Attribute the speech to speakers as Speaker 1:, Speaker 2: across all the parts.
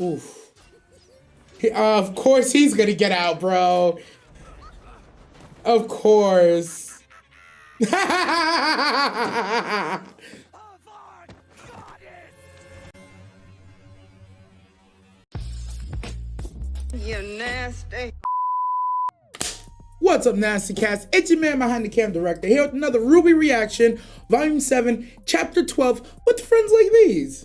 Speaker 1: Oof. Of course he's gonna get out, bro. Of course.
Speaker 2: You nasty.
Speaker 1: What's up, Nasty Cats? It's your man behind the cam, Director, here with another RWBY reaction, Volume 7, Chapter 12, with friends like these.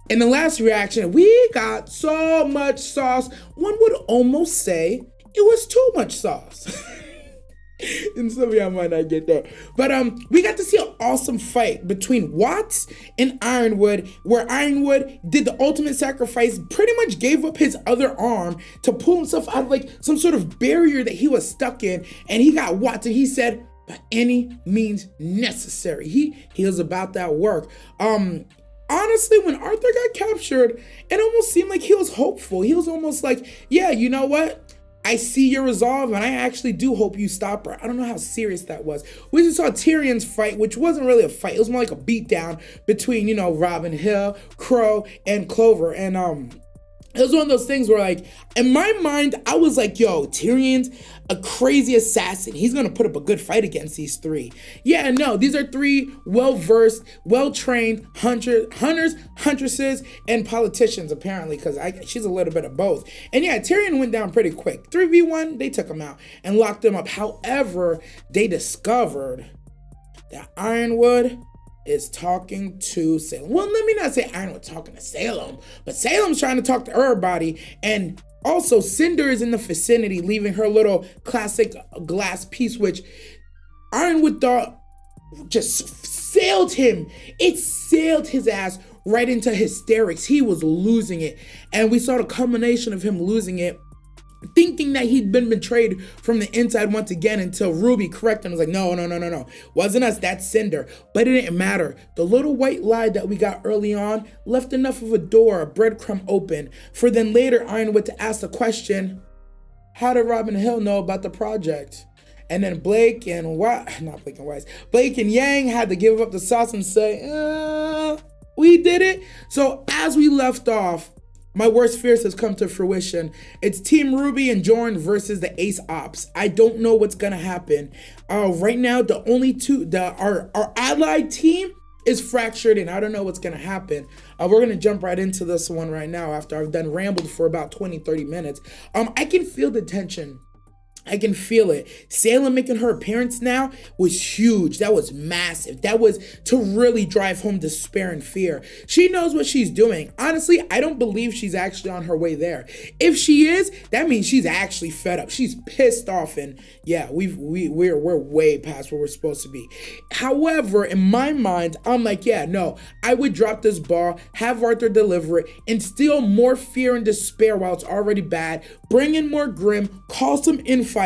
Speaker 1: In the last reaction, we got so much sauce, one would almost say it was too much sauce. And some of y'all might not get that. But we got to see an awesome fight between Watts and Ironwood, where Ironwood did the ultimate sacrifice, pretty much gave up his other arm to pull himself out of like some sort of barrier that he was stuck in, and he got Watts and he said, by any means necessary. He was about that work. Honestly, when Arthur got captured, it almost seemed like he was hopeful. He was almost like, yeah, you know what? I see your resolve, and I actually do hope you stop her. I don't know how serious that was. We just saw Tyrion's fight, which wasn't really a fight. It was more like a beatdown between, you know, Robin Hill, Qrow, and Clover. And it was one of those things where, like, in my mind, I was like, yo, Tyrion's a crazy assassin. He's gonna put up a good fight against these three. Yeah, no, these are three well-versed, well-trained hunters, huntresses, and politicians, apparently, because she's a little bit of both. And yeah, Tyrion went down pretty quick. 3v1, they took him out and locked him up. However, they discovered that Ironwood is talking to Salem. Well, let me not say Ironwood talking to Salem, but Salem's trying to talk to everybody. And also, Cinder is in the vicinity, leaving her little classic glass piece, which Ironwood thought just sailed him. It sailed his ass right into hysterics. He was losing it. And we saw the culmination of him losing it, thinking that he'd been betrayed from the inside once again, until RWBY corrected him and was like, no. Wasn't us, that's Cinder. But it didn't matter. The little white lie that we got early on left enough of a door, a breadcrumb open, for then later Ironwood to ask the question, how did Robin Hill know about the project? And then Blake and Yang had to give up the sauce and say, we did it. So as we left off, my worst fears has come to fruition. It's Team RWBY and Jorn versus the Ace Ops. I don't know what's gonna happen. Right now, the only two, our allied team is fractured, and I don't know what's gonna happen. We're gonna jump right into this one right now after I've done rambled for about 20-30 minutes. I can feel the tension. I can feel it. Salem making her appearance now was huge. That was massive. That was to really drive home despair and fear. She knows what she's doing. Honestly, I don't believe she's actually on her way there. If she is, that means she's actually fed up. She's pissed off, and yeah, we're way past where we're supposed to be. However, in my mind, I'm like, yeah, no, I would drop this ball, have Arthur deliver it, instill more fear and despair while it's already bad, bring in more Grim, call some infighting,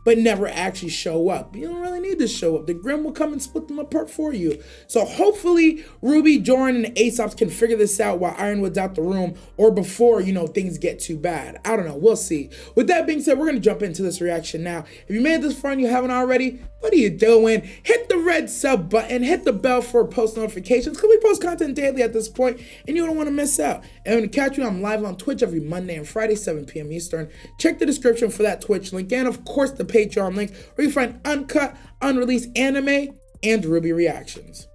Speaker 1: but never actually show up. You don't really need to show up. The Grim will come and split them apart for you. So hopefully RWBY, Jorn, and the Ace Ops can figure this out while Ironwood's out the room, or before, you know, things get too bad. I don't know. We'll see. With that being said, we're going to jump into this reaction now. If you made it this far and you haven't already, what are you doing? Hit the red sub button, hit the bell for post notifications, because we post content daily at this point, and you don't want to miss out. And to catch me, I'm live on Twitch every Monday and Friday, 7 p.m. Eastern. Check the description for that Twitch link, and of course the Patreon link, where you find uncut, unreleased anime and RWBY reactions.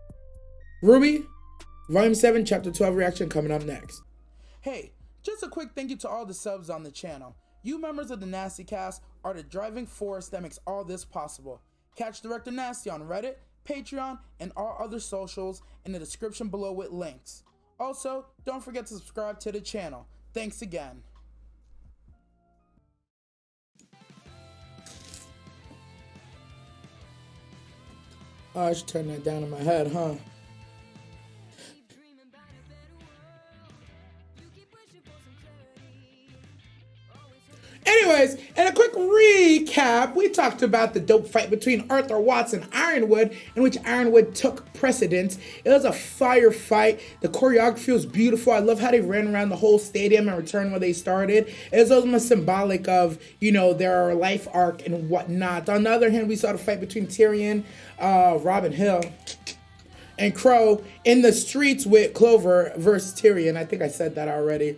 Speaker 1: RWBY, Volume 7, Chapter 12 reaction coming up next. Hey, just a quick thank you to all the subs on the channel. You members of the Nasty Cast are the driving force that makes all this possible. Catch Director Nasty on Reddit, Patreon, and all other socials in the description below with links. Also, don't forget to subscribe to the channel. Thanks again. Oh, I should turn that down in my head, huh? Anyways, in a quick recap, we talked about the dope fight between Arthur Watts and Ironwood, in which Ironwood took precedence. It was a fire fight. The choreography was beautiful. I love how they ran around the whole stadium and returned where they started. It was almost symbolic of, you know, their life arc and whatnot. On the other hand, we saw the fight between Tyrion, Robin Hill. and Qrow in the streets with Clover versus Tyrion. I think I said that already.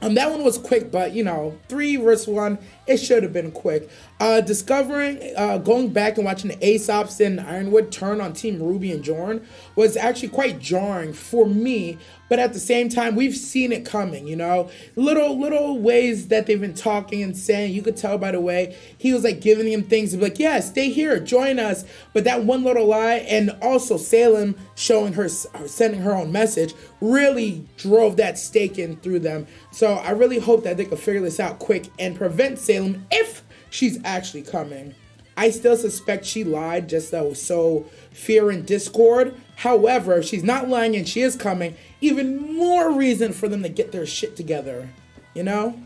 Speaker 1: That one was quick, but you know, 3 versus 1, it should have been quick. Going back and watching the Aesop's and Ironwood turn on Team RWBY and Jorn was actually quite jarring for me, but at the same time, we've seen it coming, you know? Little ways that they've been talking and saying, you could tell by the way, he was like giving him things to be like, yeah, stay here, join us, but that one little lie, and also Salem showing her, sending her own message, really drove that stake in through them. So I really hope that they could figure this out quick and prevent Salem if she's actually coming. I still suspect she lied just to sow fear and discord. However, if she's not lying and she is coming, even more reason for them to get their shit together. You know?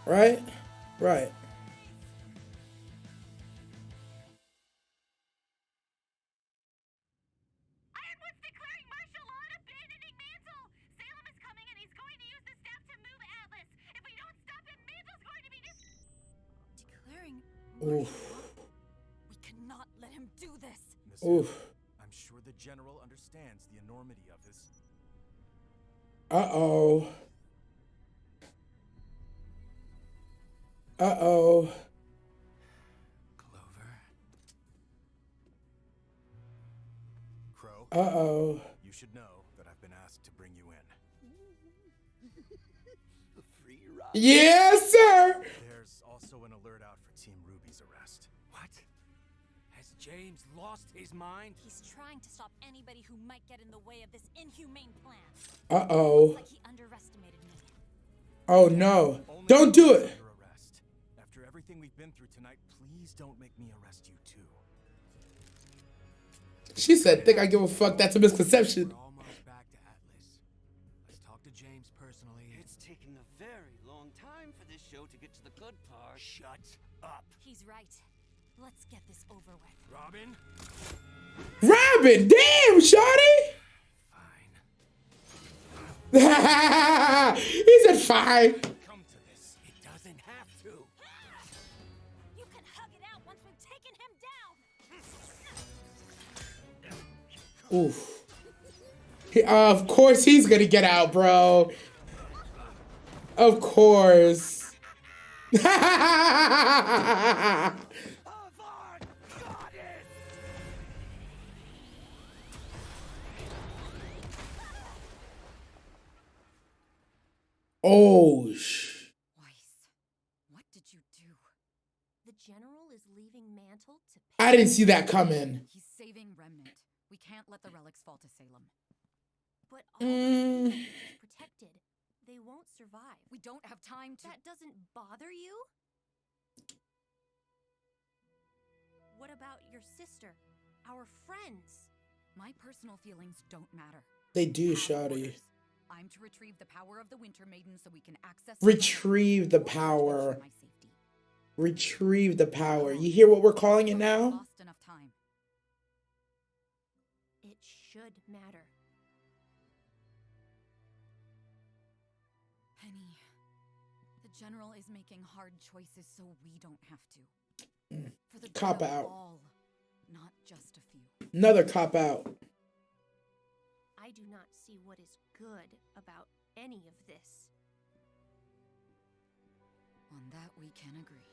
Speaker 1: Right? Right.
Speaker 2: Ironwood's declaring martial law and abandoning Mantle. Salem is coming and he's going to use the staff to move Atlas. If we don't stop him, Mantle's going to be declaring
Speaker 1: Oof.
Speaker 2: We cannot let him do this.
Speaker 1: Oof.
Speaker 3: I'm sure the general understands the enormity of his.
Speaker 1: Uh-oh. Uh-oh.
Speaker 3: Clover. Qrow.
Speaker 1: Uh-oh.
Speaker 3: You should know that I've been asked to bring you in.
Speaker 4: The free ride.
Speaker 1: Yes, sir.
Speaker 3: There's also an alert out for Team RWBY's arrest.
Speaker 5: What? Has James lost his mind?
Speaker 2: He's trying to stop anybody who might get in the way of this inhumane plan.
Speaker 1: Uh-oh.
Speaker 2: Like he underestimated me.
Speaker 1: Oh, no.
Speaker 3: Only
Speaker 1: Don't do it.
Speaker 3: under arrest. After everything we've been through tonight, please don't make me arrest you too.
Speaker 1: She said, think I give a fuck. That's a misconception.
Speaker 5: We're almost back to Atlas. Let's talk to James personally.
Speaker 4: It's taken a very long time for this show to get to the good part.
Speaker 3: Shut up.
Speaker 2: He's right. Let's get this over with.
Speaker 5: Robin?
Speaker 1: Robin, damn, shawty.
Speaker 3: Fine.
Speaker 1: He said fine.
Speaker 5: Come to this. It doesn't have to.
Speaker 2: You can hug it out once we've taken him down.
Speaker 1: Oof. Of course he's gonna get out, bro. Of course. Oh,
Speaker 2: Weiss, what did you do? The general is leaving Mantle to pay.
Speaker 1: I didn't see that coming.
Speaker 6: He's saving Remnant. We can't let the relics fall to Salem.
Speaker 2: But all the is protected. They won't survive.
Speaker 6: We don't have time to.
Speaker 2: That doesn't bother you? What about your sister? Our friends?
Speaker 6: My personal feelings don't matter.
Speaker 1: They do,
Speaker 6: Have
Speaker 1: shawty.
Speaker 6: orders. I'm to retrieve the power of the Winter Maiden so we can access.
Speaker 1: Retrieve the power. Retrieve the power. You hear what we're calling it now?
Speaker 6: Lost enough time.
Speaker 2: It should matter.
Speaker 6: Penny, the general is making hard choices so we don't have to. For the
Speaker 1: Cop
Speaker 6: good of
Speaker 1: out.
Speaker 6: all, not just a few.
Speaker 1: Another cop out.
Speaker 2: I do not see what is good about any of this.
Speaker 6: On that we can agree.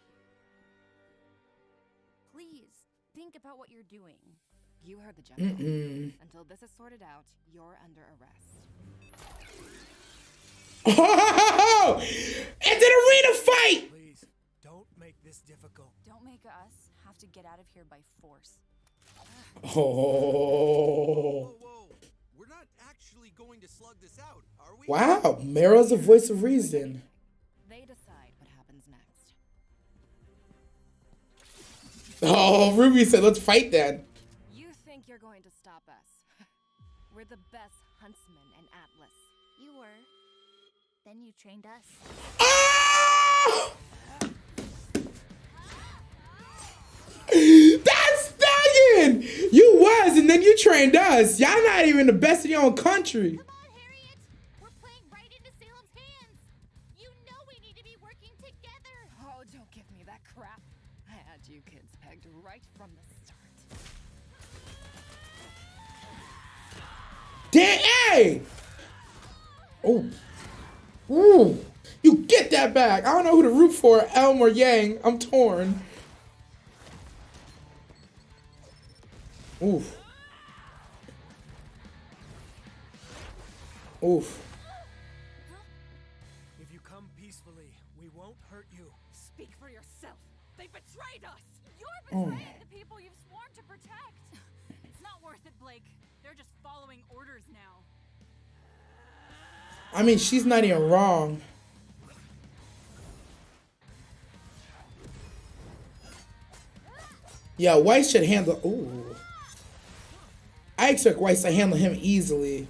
Speaker 7: Please, think about what you're doing. You heard the general. Until this is sorted out, you're under arrest.
Speaker 1: Oh! It's an arena fight!
Speaker 5: Please, don't make this difficult.
Speaker 7: Don't make us have to get out of here by force.
Speaker 1: Oh.
Speaker 4: Whoa, whoa. We're not actually going to slug this out, are we?
Speaker 1: Wow, Meryl's a voice of reason.
Speaker 7: They decide what happens next.
Speaker 1: Oh, Ruby said, let's fight then.
Speaker 7: You think you're going to stop us? We're the best huntsmen in Atlas.
Speaker 2: You were. Then you trained us.
Speaker 1: Oh! That's thuggin'! You was, and then you trained us. Y'all not even the best in your own country.
Speaker 2: Come on, Harriet! We're playing right into Salem's hands! You know we need to be working together!
Speaker 7: Oh, don't give me that crap. I had you kids pegged right from the start.
Speaker 1: Hey! Oh. Ooh. You get that back. I don't know who to root for, Elm or Yang. I'm torn. Oof. Oof.
Speaker 5: If you come peacefully, we won't hurt you.
Speaker 7: Speak for yourself. They betrayed us.
Speaker 6: You're betraying the people you've sworn to protect. It's not worth it, Blake. They're just following orders now.
Speaker 1: I mean, she's not even wrong. Yeah, Weiss should handle. Ooh. I expect Weiss to handle him easily.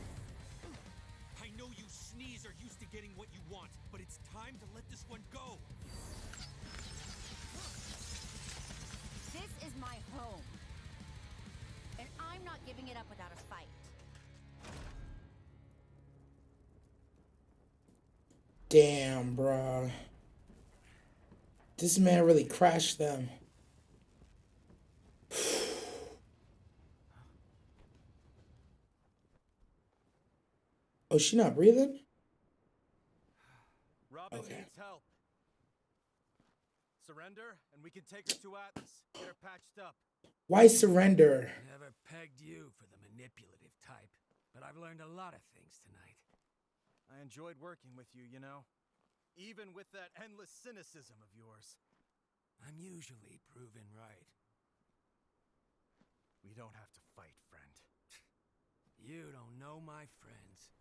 Speaker 4: I know you sneeze are used to getting what you want, but it's time to let this one go.
Speaker 2: This is my home. And I'm not giving it up without a fight.
Speaker 1: Damn, bruh. This man really crashed them. Oh, she not breathing?
Speaker 3: Robin
Speaker 1: Okay.
Speaker 3: needs help. Surrender, and we can take her to Atlas. Get her patched up.
Speaker 1: Why surrender?
Speaker 5: Never pegged you for the manipulative type, but I've learned a lot of things tonight.
Speaker 3: I enjoyed working with you, you know. Even with that endless cynicism of yours.
Speaker 5: I'm usually proven right.
Speaker 3: We don't have to fight, friend.
Speaker 5: You don't know my friends.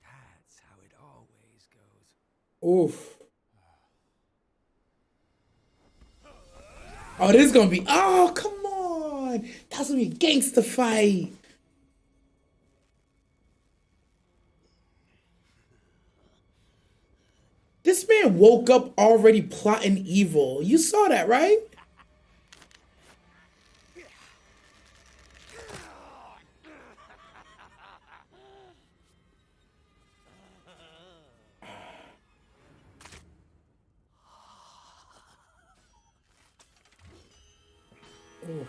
Speaker 5: That's how it always goes.
Speaker 1: Oof. Oh, this is gonna be. Oh, come on. That's gonna be a gangster fight. This man woke up already plotting evil. You saw that, right? Oof.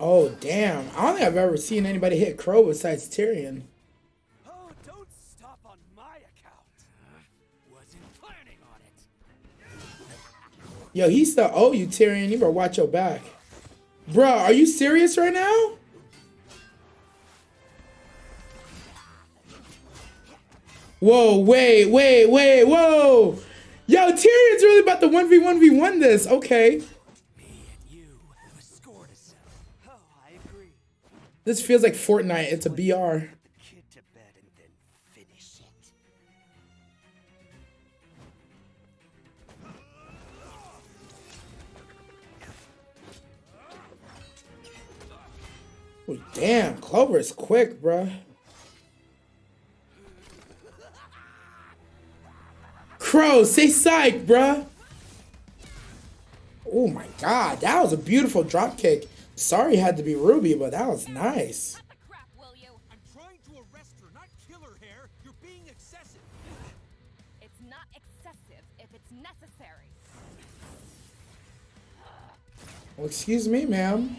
Speaker 1: Oh, damn. I don't think I've ever seen anybody hit Qrow besides Tyrion.
Speaker 5: Oh, don't stop on my account. Wasn't planning on it.
Speaker 1: Yo, he still owe you, Tyrion. You better watch your back. Bruh, are you serious right now? Whoa, wait, whoa. Yo, Tyrion's really about to 1v1v1 this. Okay.
Speaker 5: Me and you have a score to settle. Oh, I agree.
Speaker 1: This feels like Fortnite. It's a BR.
Speaker 5: Kid to bed and then finish it.
Speaker 1: Oh, damn, Clover is quick, bruh. Qrow, say psych, bruh. Oh my god, that was a beautiful drop kick. Sorry it had to be Ruby, but that was nice.
Speaker 2: Cut the crap, will you?
Speaker 4: I'm trying to arrest her, not kill her, Hair. You're being excessive.
Speaker 7: It's not excessive if it's necessary.
Speaker 1: Well, excuse me, ma'am.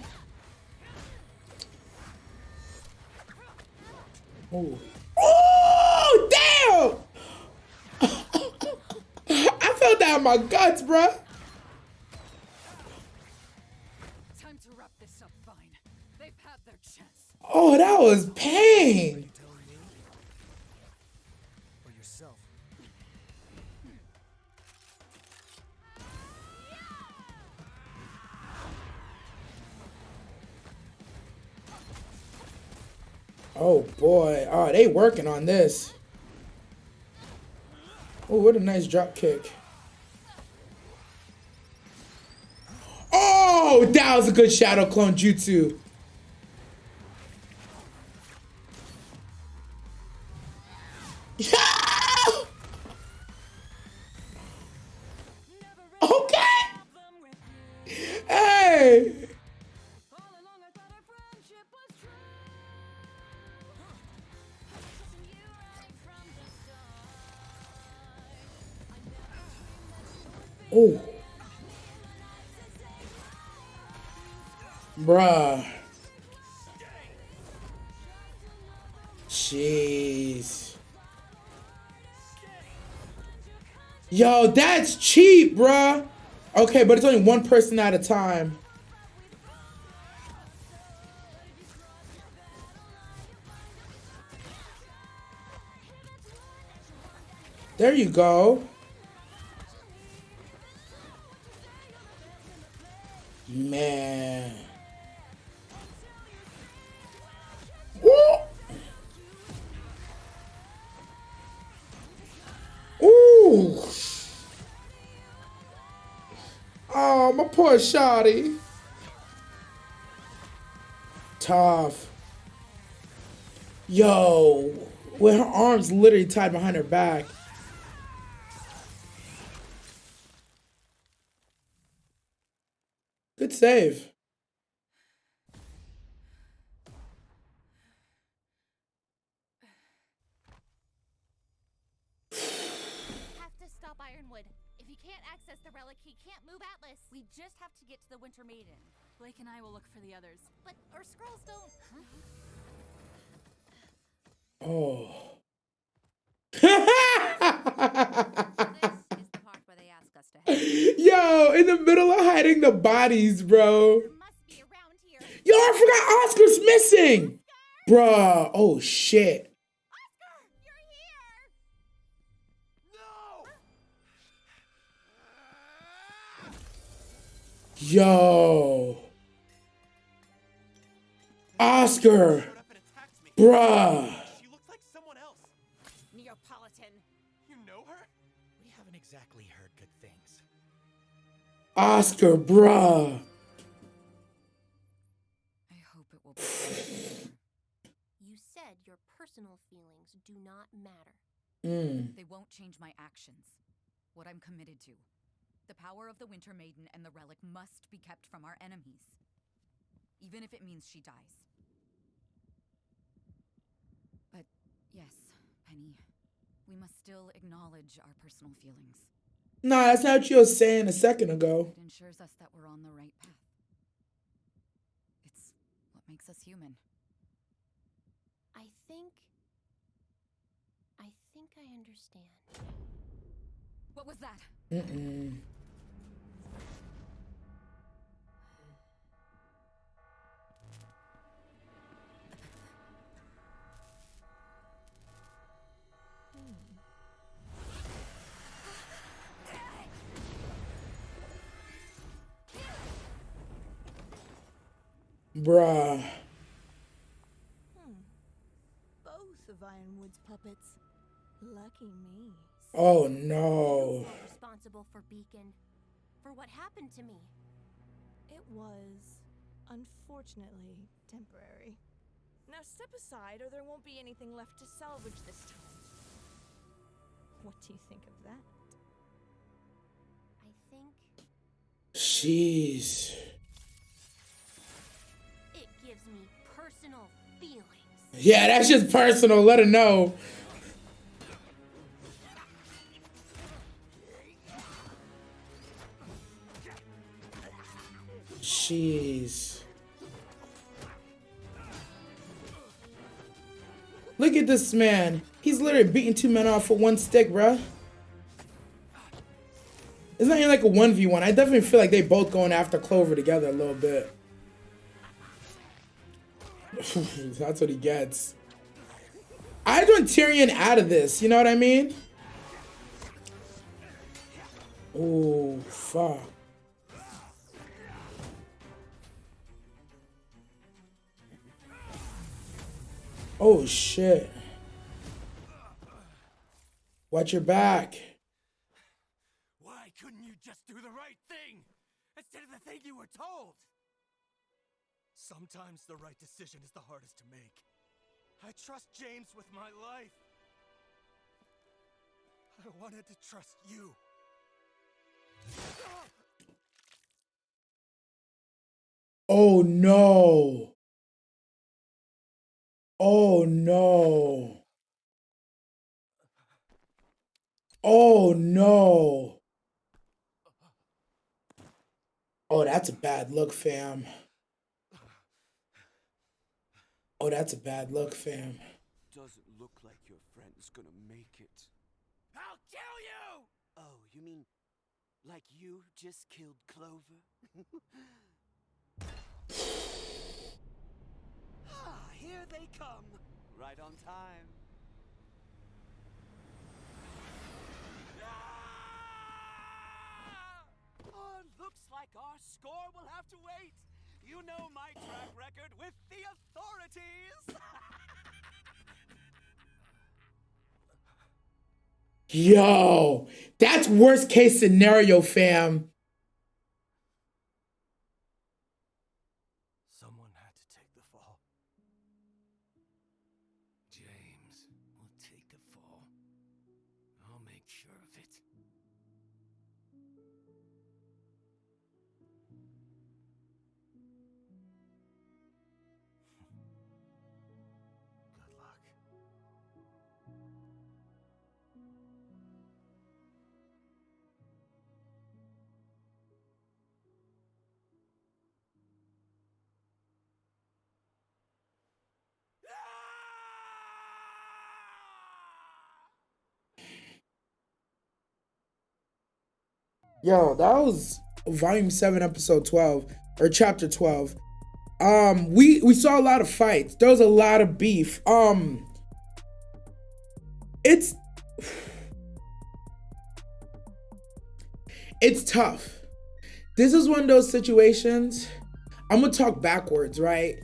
Speaker 1: Oh. Oh, damn! I felt that in my guts, bruh.
Speaker 6: Time to wrap this up, Vine. They've had their chance.
Speaker 1: Oh, that was pain.
Speaker 3: Telling me? Or yourself?
Speaker 1: Oh boy. Oh, they working on this. Oh, what a nice drop kick. Oh, that was a good shadow clone jutsu. Okay. Hey. Oh. Bruh. Jeez. Yo, that's cheap, bruh. Okay, but it's only one person at a time. There you go. Man. Ooh. Ooh. Oh, my poor shawty. Tough. Yo. With her arms literally tied behind her back. Good save.
Speaker 2: Have to stop Ironwood. If he can't access the relic, he can't move Atlas.
Speaker 6: We just have to get to the Winter Maiden. Blake and I will look for the others.
Speaker 2: But our scrolls don't.
Speaker 1: Oh.
Speaker 6: This is the part where they ask us to help.
Speaker 1: Yo, in the middle of hiding the bodies, bro.
Speaker 2: There must be around here.
Speaker 1: Yo, I forgot Oscar's missing. Bruh. Oh, shit.
Speaker 2: Oscar, you're here.
Speaker 4: No!
Speaker 1: Yo. Oscar.
Speaker 4: Showed up and attacked me.
Speaker 1: Bruh.
Speaker 4: She looks like someone else.
Speaker 7: Neapolitan.
Speaker 4: You know her? We haven't exactly heard good things.
Speaker 1: Oscar, bruh.
Speaker 6: I hope it will be.
Speaker 2: You said your personal feelings do not matter.
Speaker 6: They won't change my actions. What I'm committed to. The power of the Winter Maiden and the relic must be kept from our enemies. Even if it means she dies. But yes, Penny, we must still acknowledge our personal feelings.
Speaker 1: Nah, that's not what you were saying a second ago.
Speaker 6: It ensures us that we're on the right path. It's what makes us human.
Speaker 2: I think I understand.
Speaker 6: What was that?
Speaker 1: Bruh.
Speaker 8: Both of Ironwood's puppets. Lucky me.
Speaker 1: Oh, no.
Speaker 2: You're responsible for Beacon. For what happened to me.
Speaker 8: It was, unfortunately, temporary. Now step aside or there won't be anything left to salvage this time. What do you think of that?
Speaker 2: I think
Speaker 1: Jeez.
Speaker 2: it gives me personal feelings.
Speaker 1: Yeah, that's just personal. Let her know. Jeez. Look at this man. He's literally beating two men off with one stick, bruh. It's not even like a 1v1. I definitely feel like they both going after Clover together a little bit. That's what he gets. I want Tyrion out of this, you know what I mean? Oh, fuck. Oh, shit. Watch your back.
Speaker 5: Why couldn't you just do the right thing instead of the thing you were told?
Speaker 3: Sometimes the right decision is the hardest to make. I trust James with my life. I wanted to trust you.
Speaker 1: Oh, no. Oh, no. Oh, no. Oh, that's a bad look, fam. Oh, that's a bad look, fam.
Speaker 5: Doesn't look like your friend's gonna make it. I'll kill you! Oh, you mean like you just killed Clover? Ah, here they come. Right on time. Oh, looks like our score will have to wait. You know my track record with the authorities.
Speaker 1: Yo, that's worst case scenario, fam.
Speaker 3: Someone had to take the fall.
Speaker 5: James will take the fall. I'll make sure of it.
Speaker 3: Good luck.
Speaker 1: Yo, that was volume 7, episode 12, or chapter 12. We saw a lot of fights. There was a lot of beef. It's tough. This is one of those situations. I'm gonna talk backwards, right?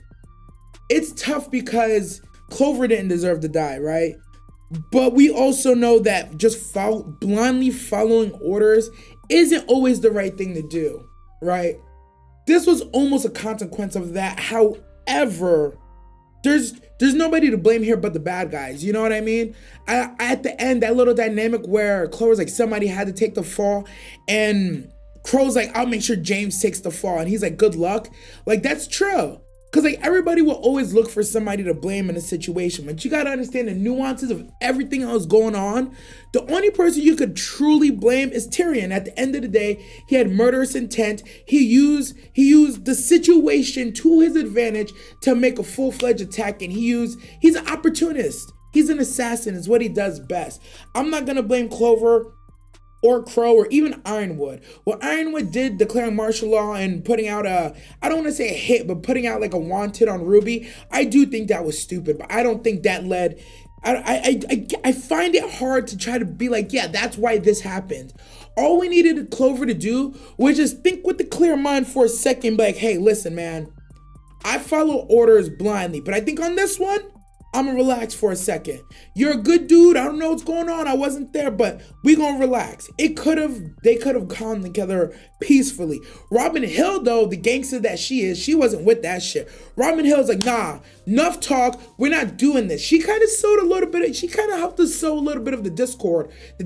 Speaker 1: It's tough because Clover didn't deserve to die, right? But we also know that just blindly following orders isn't always the right thing to do, right? This was almost a consequence of that. However, there's nobody to blame here but the bad guys. You know what I mean? At the end, that little dynamic where Clover's like, somebody had to take the fall, and Qrow's like, I'll make sure James takes the fall, and he's like, good luck. Like, that's true. Because like everybody will always look for somebody to blame in a situation, but you gotta understand the nuances of everything else going on. The only person you could truly blame is Tyrion. At the end of the day, he had murderous intent. He used the situation to his advantage to make a full-fledged attack, and he's an opportunist. He's an assassin, is what he does best. I'm not gonna blame Clover or Qrow or even Ironwood. What Ironwood did, declaring martial law and putting out I don't want to say a hit, but putting out like a wanted on Ruby, I do think that was stupid, but I don't think that led, I find it hard to try to be like, yeah, that's why this happened. All we needed Clover to do was just think with a clear mind for a second, be like, hey, listen, man, I follow orders blindly, but I think on this one, I'm gonna relax for a second. You're a good dude. I don't know what's going on. I wasn't there, but we gonna relax. They could have come together peacefully. Robin Hill, though, the gangster that she is, she wasn't with that shit. Robin Hill's like, nah, enough talk. We're not doing this. She kind of helped us sow a little bit of the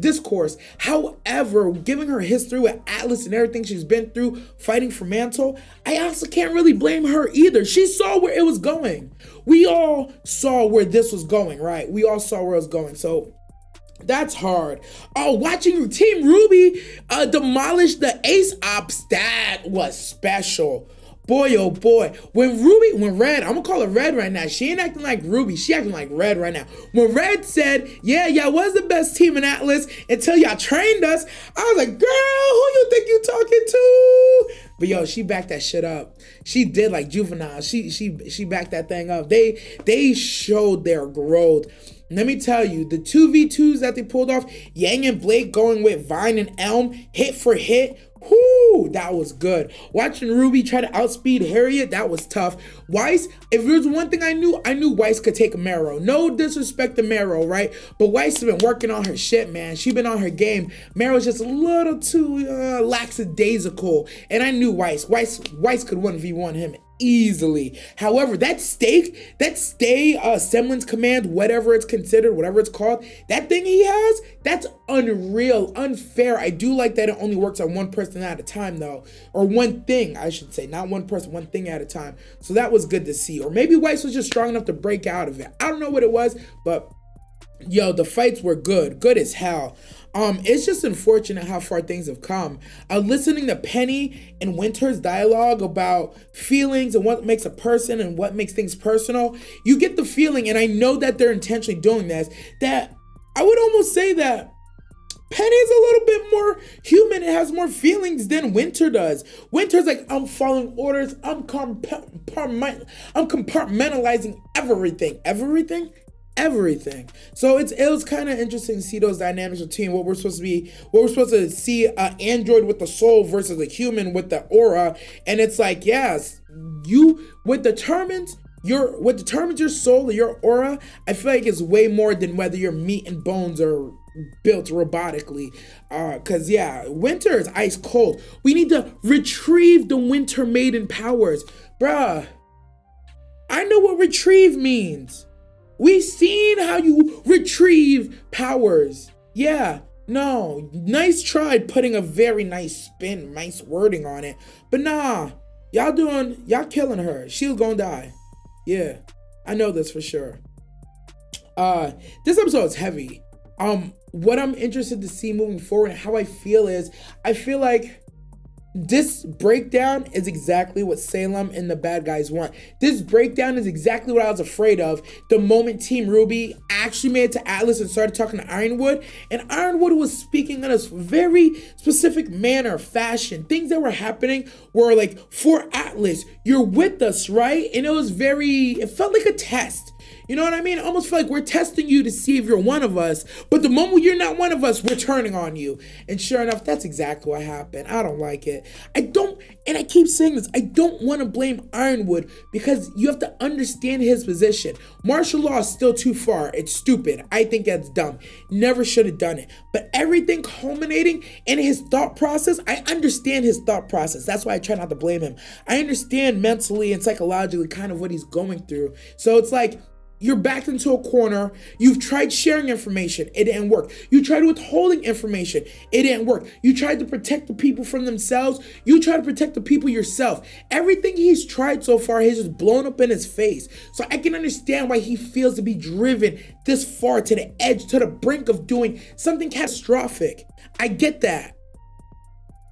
Speaker 1: discourse. However, given her history with Atlas and everything she's been through fighting for Mantle, I also can't really blame her either. She saw where it was going. We all saw where this was going, right? We all saw where it was going. So that's hard. Oh, watching Team RWBY demolish the Ace Ops, that was special. Boy, oh boy. When Red, I'm gonna call her Red right now. She ain't acting like RWBY. She acting like Red right now. When Red said, yeah, y'all was the best team in Atlas until y'all trained us, I was like, girl, who you think you talking to? But yo, she backed that shit up. She did like Juvenile. She backed that thing up. They showed their growth. Let me tell you, the 2v2s that they pulled off, Yang and Blake going with Vine and Elm, hit for hit, whoo, that was good. Watching RWBY try to outspeed Harriet, that was tough. Weiss, if there's one thing I knew Weiss could take a Marrow. No disrespect to Marrow, right? But Weiss has been working on her shit, man. She been on her game. Marrow's just a little too lackadaisical. And I knew Weiss could 1v1 him easily. However, that stay semblance command, whatever it's considered, whatever it's called, that thing he has, that's unreal, unfair. I do like that it only works on one person at a time though, or one thing, I should say, not one person, one thing at a time. So that was good to see. Or maybe Weiss was just strong enough to break out of it. I don't know what it was, but yo, the fights were good as hell. It's just unfortunate how far things have come. Listening to Penny and Winter's dialogue about feelings and what makes a person and what makes things personal, you get the feeling, and I know that they're intentionally doing this, that I would almost say that Penny's a little bit more human and has more feelings than Winter does. Winter's like, I'm following orders, I'm compartmentalizing everything. So it was kind of interesting to see those dynamics between what we're supposed to see an android with the soul versus a human with the aura. And it's like, yes, what determines your soul or your aura, I feel like is way more than whether your meat and bones are built robotically. Cause yeah, Winter is ice cold. We need to retrieve the Winter Maiden powers. Bruh, I know what retrieve means. We've seen how you retrieve powers. Yeah, no, nice try putting a very nice spin, nice wording on it. But nah, y'all killing her. She was gonna die. Yeah, I know this for sure. This episode is heavy. What I'm interested to see moving forward and how I feel like this breakdown is exactly what Salem and the bad guys want. This breakdown is exactly what I was afraid of the moment Team RWBY actually made it to Atlas and started talking to Ironwood. And Ironwood was speaking in a very specific manner, fashion. Things that were happening were like, for Atlas, you're with us, right? And it felt like a test. You know what I mean? I almost feel like we're testing you to see if you're one of us, but the moment you're not one of us, we're turning on you. And sure enough, that's exactly what happened. I don't like it. I keep saying this, I don't want to blame Ironwood because you have to understand his position. Martial law is still too far. It's stupid. I think that's dumb. Never should have done it. But everything culminating in his thought process, I understand his thought process. That's why I try not to blame him. I understand mentally and psychologically kind of what he's going through. So it's like, you're backed into a corner. You've tried sharing information. It didn't work. You tried withholding information. It didn't work. You tried to protect the people from themselves. You tried to protect the people yourself. Everything he's tried so far has just blown up in his face. So I can understand why he feels to be driven this far to the edge, to the brink of doing something catastrophic. I get that.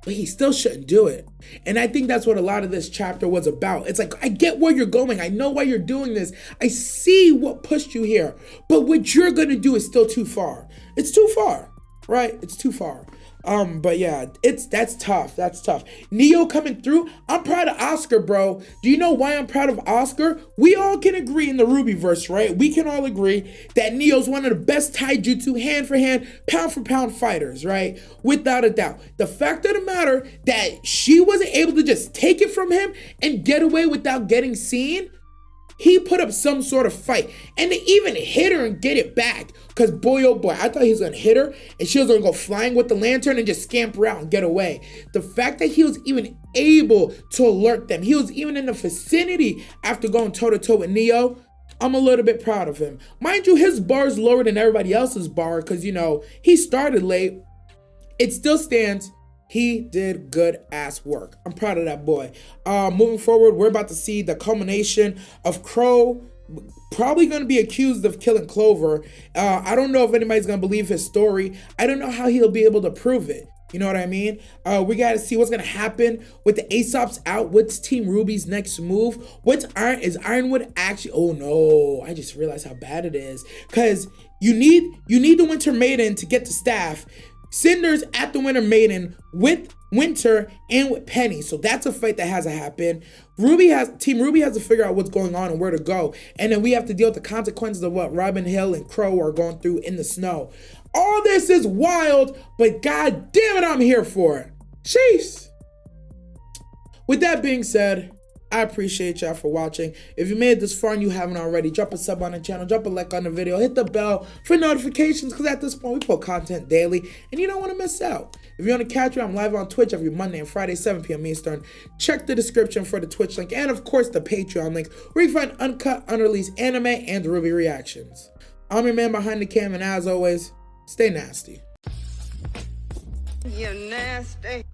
Speaker 1: But he still shouldn't do it. And I think that's what a lot of this chapter was about. It's like, I get where you're going. I know why you're doing this. I see what pushed you here. But what you're going to do is still too far. It's too far, right? It's too far. But yeah, that's tough. That's tough. Neo coming through. I'm proud of Oscar, bro. Do you know why I'm proud of Oscar? We all can agree in the RWBYverse, right? We can all agree that Neo's one of the best taijutsu, hand for hand, pound for pound fighters, right? Without a doubt. The fact of the matter that she wasn't able to just take it from him and get away without getting seen, he put up some sort of fight. And to even hit her and get it back. Because boy, oh boy, I thought he was going to hit her and she was going to go flying with the lantern and just scamper out and get away. The fact that he was even able to alert them. He was even in the vicinity after going toe-to-toe with Neo. I'm a little bit proud of him. Mind you, his bar is lower than everybody else's bar because, you know, he started late. It still stands. He did good ass work. I'm proud of that boy. Moving forward, we're about to see the culmination of Qrow probably going to be accused of killing Clover. I don't know if anybody's going to believe his story. I don't know how he'll be able to prove it. You know what I mean? We got to see what's going to happen with the Aesop's out. What's Team RWBY's next move? Is Ironwood actually? Oh no, I just realized how bad it is. Because you need the Winter Maiden to get to staff. Cinder's at the Winter Maiden with Winter and with Penny. So that's a fight that has to happen. Team RWBY has to figure out what's going on and where to go. And then we have to deal with the consequences of what Robin Hill and Qrow are going through in the snow. All this is wild, but god damn it, I'm here for it. Sheesh. With that being said, I appreciate y'all for watching. If you made it this far and you haven't already, drop a sub on the channel, drop a like on the video, hit the bell for notifications, because at this point we put content daily and you don't want to miss out. If you want to catch me, I'm live on Twitch every Monday and Friday, 7 p.m. Eastern. Check the description for the Twitch link and of course the Patreon link where you find uncut, unreleased anime and RWBY reactions. I'm your man behind the cam, and as always, stay nasty.
Speaker 5: You're nasty.